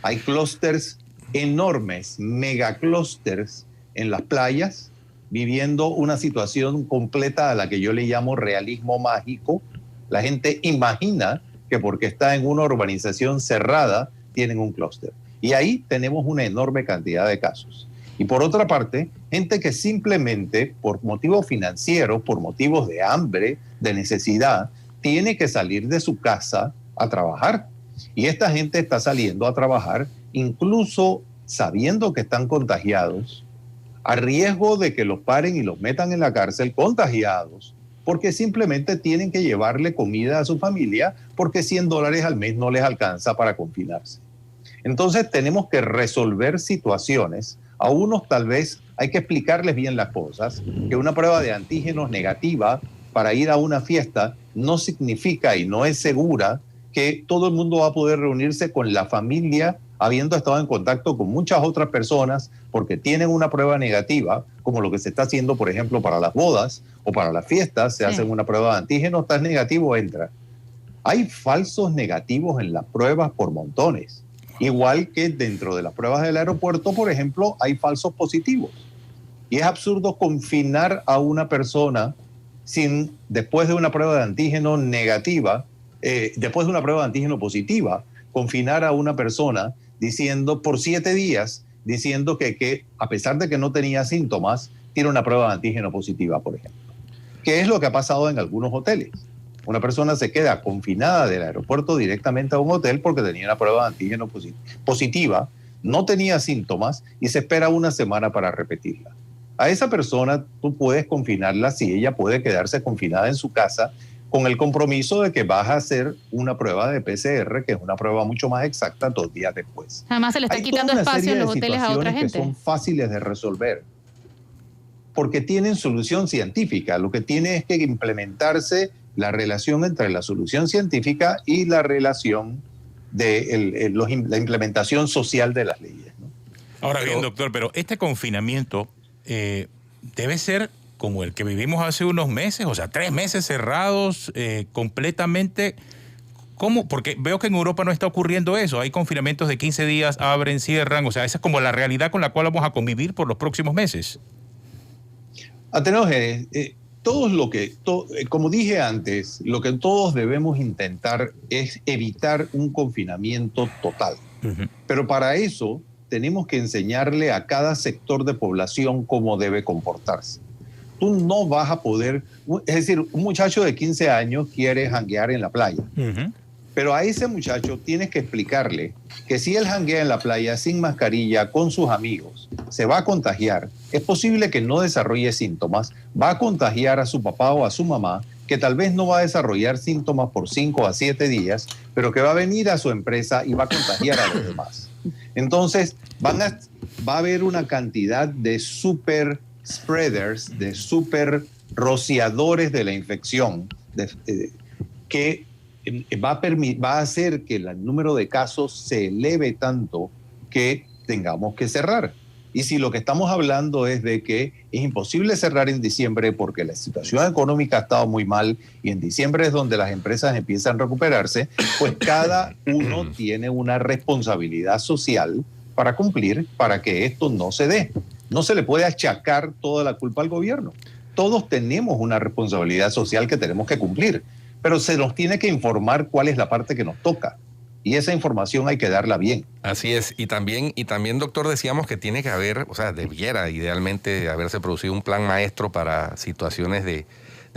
Hay clústeres enormes, megaclústeres en las playas, viviendo una situación completa a la que yo le llamo realismo mágico. La gente imagina que porque está en una urbanización cerrada, tienen un clúster. Y ahí tenemos una enorme cantidad de casos. Y por otra parte, gente que simplemente por motivos financieros, por motivos de hambre, de necesidad, tiene que salir de su casa a trabajar. Y esta gente está saliendo a trabajar incluso sabiendo que están contagiados, a riesgo de que los paren y los metan en la cárcel contagiados, porque simplemente tienen que llevarle comida a su familia porque $100 al mes no les alcanza para confinarse. Entonces tenemos que resolver situaciones. A unos tal vez hay que explicarles bien las cosas, que una prueba de antígenos negativa para ir a una fiesta no significa y no es segura que todo el mundo va a poder reunirse con la familia habiendo estado en contacto con muchas otras personas porque tienen una prueba negativa, como lo que se está haciendo, por ejemplo, para las bodas o para las fiestas, se hacen una prueba de antígeno, estás negativo, entra. Hay falsos negativos en las pruebas por montones. Igual que dentro de las pruebas del aeropuerto, por ejemplo, hay falsos positivos. Y es absurdo confinar a una persona después de una prueba de antígeno negativa, después de una prueba de antígeno positiva, confinar a una persona diciendo por 7 días, diciendo que a pesar de que no tenía síntomas, tiene una prueba de antígeno positiva, por ejemplo. ¿Qué es lo que ha pasado en algunos hoteles? Una persona se queda confinada del aeropuerto directamente a un hotel porque tenía una prueba de antígeno positiva, no tenía síntomas y se espera una semana para repetirla. A esa persona tú puedes confinarla si ella puede quedarse confinada en su casa con el compromiso de que vas a hacer una prueba de PCR, que es una prueba mucho más exacta 2 días después. Además se le está quitando espacio en los hoteles a otra gente. Que son fáciles de resolver porque tienen solución científica. Lo que tiene es que implementarse la relación entre la solución científica y la relación de la implementación social de las leyes, ¿no? Ahora bien, doctor, pero este confinamiento debe ser como el que vivimos hace unos meses, o sea, 3 meses cerrados completamente. ¿Cómo? Porque veo que en Europa no está ocurriendo eso. Hay confinamientos de 15 días, abren, cierran. O sea, esa es como la realidad con la cual vamos a convivir por los próximos meses. Ateneo, como dije antes, lo que todos debemos intentar es evitar un confinamiento total. Pero para eso tenemos que enseñarle a cada sector de población cómo debe comportarse. Tú no vas a poder, es decir, un muchacho de 15 años quiere janguear en la playa. Pero a ese muchacho tienes que explicarle que si él janguea en la playa sin mascarilla con sus amigos, se va a contagiar. Es posible que no desarrolle síntomas, va a contagiar a su papá o a su mamá que tal vez no va a desarrollar síntomas por 5 a 7 días, pero que va a venir a su empresa y va a contagiar a los demás. Entonces, va a haber una cantidad de super spreaders, de super rociadores de la infección, que va a hacer que el número de casos se eleve tanto que tengamos que cerrar. Y si lo que estamos hablando es de que es imposible cerrar en diciembre porque la situación económica ha estado muy mal y en diciembre es donde las empresas empiezan a recuperarse, pues cada uno tiene una responsabilidad social para cumplir para que esto no se dé. No se le puede achacar toda la culpa al gobierno. Todos tenemos una responsabilidad social que tenemos que cumplir, pero se nos tiene que informar cuál es la parte que nos toca. Y esa información hay que darla bien. Así es. Y también, doctor, decíamos que tiene que haber, o sea, debiera idealmente haberse producido un plan maestro para situaciones de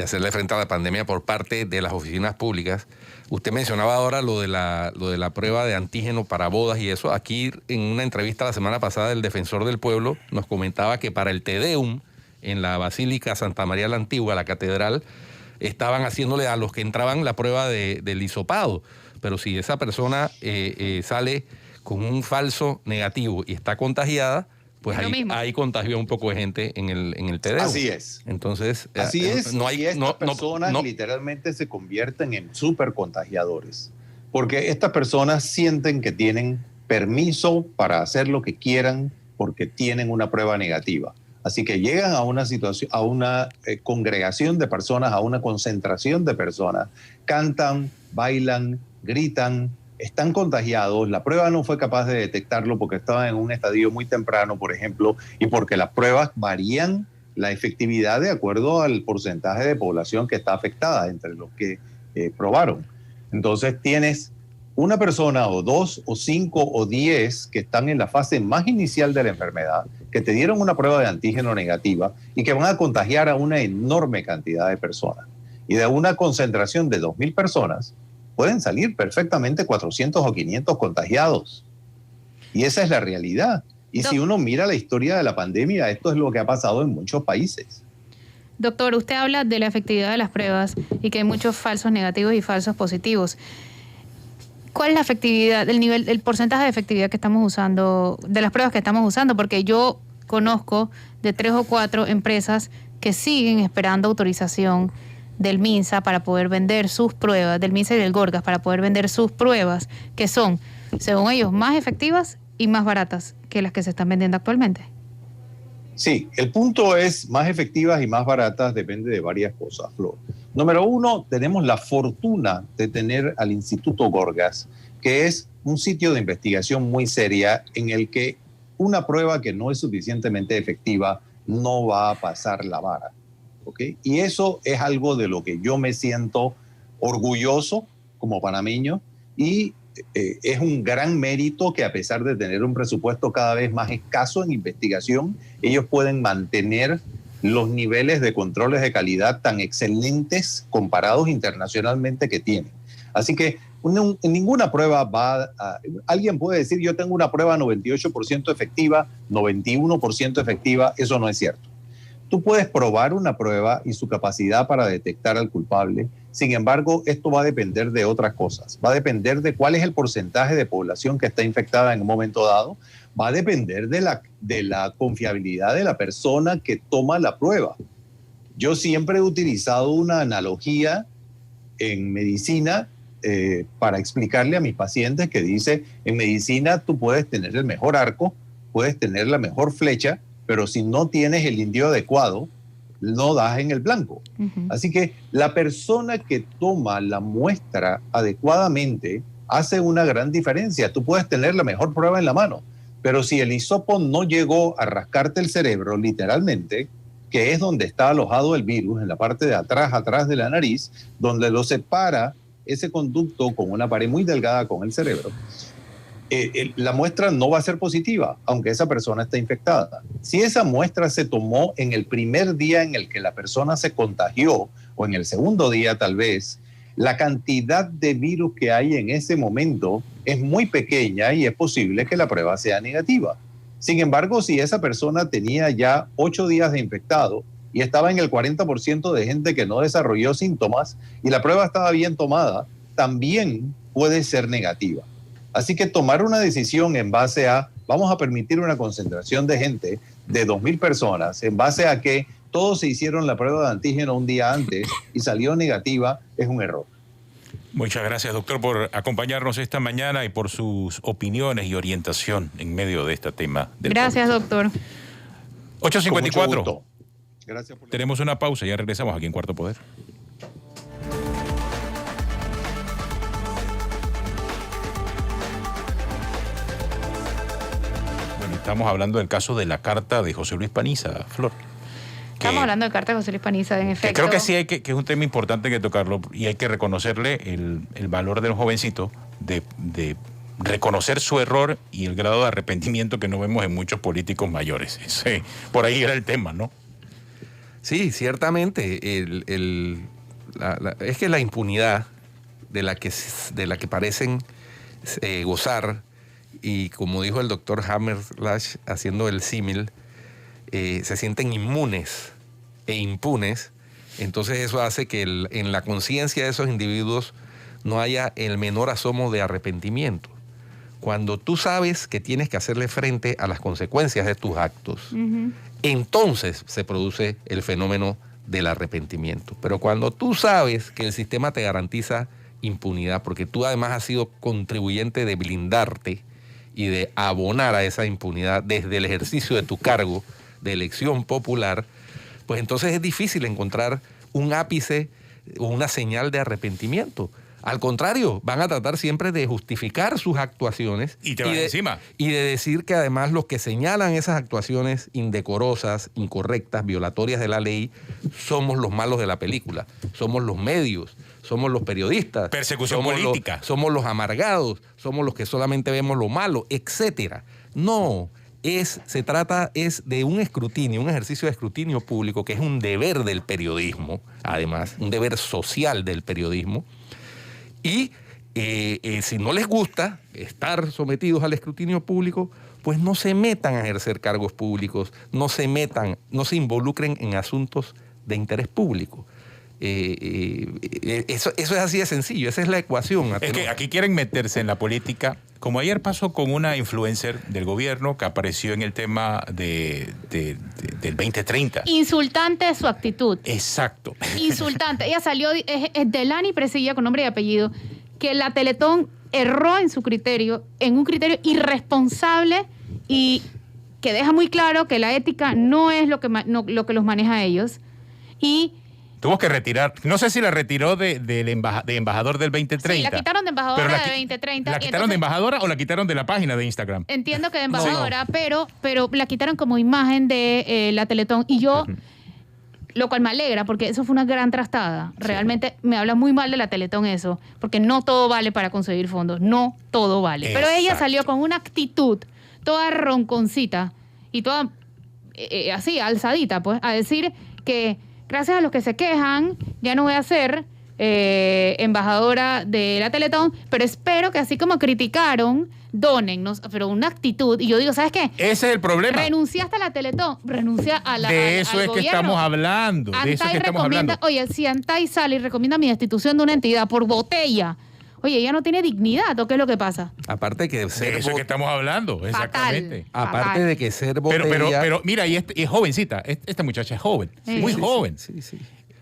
hacerle frente a la pandemia por parte de las oficinas públicas. Usted mencionaba ahora lo de la prueba de antígeno para bodas y eso. Aquí, en una entrevista la semana pasada, el defensor del pueblo nos comentaba que para el Te Deum, en la Basílica Santa María la Antigua, la catedral, estaban haciéndole a los que entraban la prueba del hisopado. Pero si esa persona sale con un falso negativo y está contagiada, pues ahí contagió un poco de gente en el Te Deum. Así es. Entonces, así es. Y estas personas literalmente se convierten en súper contagiadores. Porque estas personas sienten que tienen permiso para hacer lo que quieran porque tienen una prueba negativa. Así que llegan a una situación, a una congregación de personas, a una concentración de personas, cantan, bailan, gritan, están contagiados, la prueba no fue capaz de detectarlo porque estaban en un estadio muy temprano, por ejemplo, y porque las pruebas varían la efectividad de acuerdo al porcentaje de población que está afectada entre los que probaron. Entonces tienes una persona o 2 o 5 o 10 que están en la fase más inicial de la enfermedad, que te dieron una prueba de antígeno negativa y que van a contagiar a una enorme cantidad de personas. Y de una concentración de 2,000 personas, pueden salir perfectamente 400 o 500 contagiados. Y esa es la realidad. Y si uno mira la historia de la pandemia, esto es lo que ha pasado en muchos países. Doctor, usted habla de la efectividad de las pruebas y que hay muchos falsos negativos y falsos positivos. ¿Cuál es la efectividad, el porcentaje de efectividad que estamos usando, de las pruebas que estamos usando? Porque yo conozco de 3 o 4 empresas que siguen esperando autorización del MINSA para poder vender sus pruebas, del MINSA y del Gorgas para poder vender sus pruebas, que son, según ellos, más efectivas y más baratas que las que se están vendiendo actualmente. Sí, el punto es más efectivas y más baratas depende de varias cosas, Flor. Número 1, tenemos la fortuna de tener al Instituto Gorgas, que es un sitio de investigación muy seria en el que una prueba que no es suficientemente efectiva no va a pasar la vara. ¿Okay? Y eso es algo de lo que yo me siento orgulloso como panameño y es un gran mérito que a pesar de tener un presupuesto cada vez más escaso en investigación, ellos pueden mantener los niveles de controles de calidad tan excelentes comparados internacionalmente que tienen. Así que en ninguna prueba alguien puede decir yo tengo una prueba 98% efectiva, 91% efectiva, eso no es cierto. Tú puedes probar una prueba y su capacidad para detectar al culpable. Sin embargo, esto va a depender de otras cosas. Va a depender de cuál es el porcentaje de población que está infectada en un momento dado. Va a depender de la confiabilidad de la persona que toma la prueba. Yo siempre he utilizado una analogía en medicina para explicarle a mis pacientes que dice, en medicina tú puedes tener el mejor arco, puedes tener la mejor flecha, pero si no tienes el indio adecuado, no das en el blanco. Uh-huh. Así que la persona que toma la muestra adecuadamente hace una gran diferencia. Tú puedes tener la mejor prueba en la mano, pero si el hisopo no llegó a rascarte el cerebro, literalmente, que es donde está alojado el virus, en la parte de atrás de la nariz, donde lo separa ese conducto con una pared muy delgada con el cerebro, la muestra no va a ser positiva, aunque esa persona esté infectada. Si esa muestra se tomó en el primer día en el que la persona se contagió, o en el segundo día tal vez, la cantidad de virus que hay en ese momento es muy pequeña y es posible que la prueba sea negativa. Sin embargo, si esa persona tenía ya 8 días de infectado y estaba en el 40% de gente que no desarrolló síntomas y la prueba estaba bien tomada, también puede ser negativa. Así que tomar una decisión en base a, vamos a permitir una concentración de gente de 2.000 personas, en base a que todos se hicieron la prueba de antígeno un día antes y salió negativa, es un error. Muchas gracias, doctor, por acompañarnos esta mañana y por sus opiniones y orientación en medio de este tema. Gracias, doctor. 8:54. Gracias por Tenemos una pausa y ya regresamos aquí en Cuarto Poder. Bueno, estamos hablando del caso de la carta de José Luis Paniza, Flor. Estamos hablando de carta de José Luis Paniza, en efecto. Creo que sí que es un tema importante que tocarlo y hay que reconocerle el valor del jovencito de reconocer su error y el grado de arrepentimiento que no vemos en muchos políticos mayores. Sí, por ahí era el tema, ¿no? Sí, ciertamente. Es que la impunidad de la que parecen gozar, y como dijo el doctor Hammerlash haciendo el símil, se sienten inmunes e impunes, entonces eso hace que en la conciencia de esos individuos no haya el menor asomo de arrepentimiento. Cuando tú sabes que tienes que hacerle frente a las consecuencias de tus actos, entonces se produce el fenómeno del arrepentimiento. Pero cuando tú sabes que el sistema te garantiza impunidad, porque tú además has sido contribuyente de blindarte y de abonar a esa impunidad desde el ejercicio de tu cargo de elección popular, pues entonces es difícil encontrar un ápice o una señal de arrepentimiento. Al contrario, van a tratar siempre de justificar sus actuaciones y te van encima. Y de decir que además los que señalan esas actuaciones indecorosas, incorrectas, violatorias de la ley, somos los malos de la película, somos los medios, somos los periodistas. Persecución política. Somos los amargados, somos los que solamente vemos lo malo, etcétera. No, se trata de un escrutinio, un ejercicio de escrutinio público que es un deber del periodismo, además, un deber social del periodismo. Y si no les gusta estar sometidos al escrutinio público, pues no se metan a ejercer cargos públicos, no se involucren en asuntos de interés público. Eso es así de sencillo, esa es la ecuación. Es que aquí quieren meterse en la política, como ayer pasó con una influencer del gobierno que apareció en el tema del 2030. Insultante su actitud. Exacto. Insultante. Ella salió, es Delany Presilla con nombre y apellido, que la Teletón erró en su criterio, en un criterio irresponsable y que deja muy claro que la ética no es lo que los maneja a ellos. Y tuvo que retirar, no sé si la retiró de embajador del 2030. Sí, la quitaron de embajadora de 2030. ¿La quitaron de embajadora o la quitaron de la página de Instagram? Entiendo que de embajadora, no. pero la quitaron como imagen de la Teletón. Y yo, lo cual me alegra, porque eso fue una gran trastada. Sí. Realmente me habla muy mal de la Teletón eso, porque no todo vale para conseguir fondos, no todo vale. Exacto. Pero ella salió con una actitud toda ronconcita y toda así, alzadita, pues, a decir que gracias a los que se quejan, ya no voy a ser embajadora de la Teletón, pero espero que así como criticaron, dónennos, pero una actitud. Y yo digo, ¿sabes qué? Ese es el problema. Renunciaste a la Teletón, renuncia a la De eso al es gobierno. Que estamos hablando. De eso es que estamos hablando. Oye, si Antay sale y recomienda mi destitución de una entidad por botella, oye, ella no tiene dignidad, ¿o qué es lo que pasa? Aparte que ser de eso es que estamos hablando, exactamente. Aparte de que ser botella... Pero mira, y es jovencita, esta muchacha es joven, muy joven. Sí.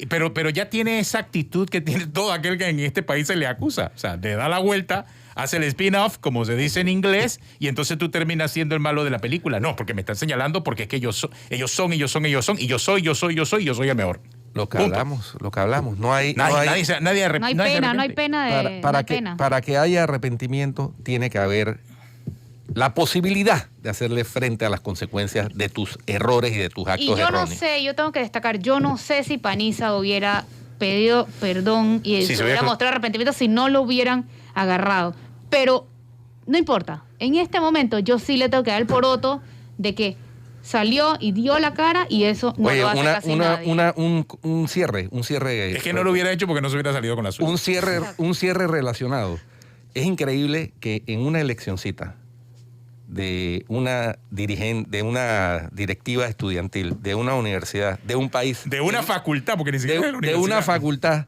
Pero ya tiene esa actitud que tiene todo aquel que en este país se le acusa. O sea, le da la vuelta, hace el spin-off, como se dice en inglés, y entonces tú terminas siendo el malo de la película. No, porque me están señalando porque es que ellos son, y yo soy el mejor. Lo que hablamos. No hay pena. Para que haya arrepentimiento, tiene que haber la posibilidad de hacerle frente a las consecuencias de tus errores y de tus actos erróneos. No sé, yo tengo que destacar, yo no sé si Paniza hubiera pedido perdón y se hubiera mostrado arrepentimiento si no lo hubieran agarrado. Pero no importa. En este momento yo sí le tengo que dar el poroto de que salió y dio la cara y eso no lo hace casi nadie. Un cierre. Es que no lo hubiera hecho porque no se hubiera salido con la suya. Un cierre relacionado. Es increíble que en una eleccioncita de una directiva estudiantil, de una universidad, de un país. De una facultad, porque ni siquiera es la universidad. De una facultad,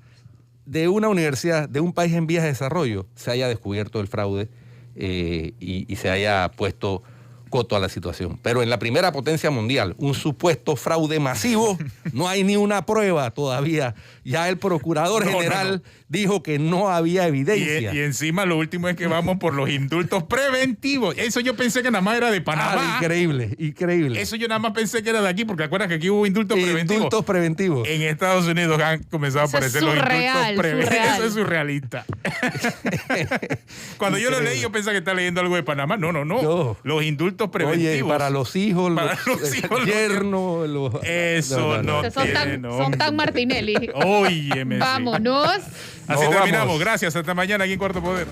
de una universidad, de un país en vías de desarrollo, se haya descubierto el fraude y se haya puesto coto a la situación. Pero en la primera potencia mundial, un supuesto fraude masivo, no hay ni una prueba todavía. Ya el procurador general dijo que no había evidencia. Y encima lo último es que vamos por los indultos preventivos. Eso yo pensé que nada más era de Panamá. Increíble, increíble. Eso yo nada más pensé que era de aquí, porque acuerdas que aquí hubo indultos preventivos. Indultos preventivos. En Estados Unidos han comenzado a aparecer los indultos preventivos. Eso es surrealista. Cuando yo lo leí, yo pensé que estaba leyendo algo de Panamá. No. Los indultos preventivos. Oye, para los hijos, los yernos. Eso no tiene nombre. Son tan Martinelli. Óyeme. Vámonos. Así terminamos. Gracias. Hasta mañana aquí en Cuarto Poder.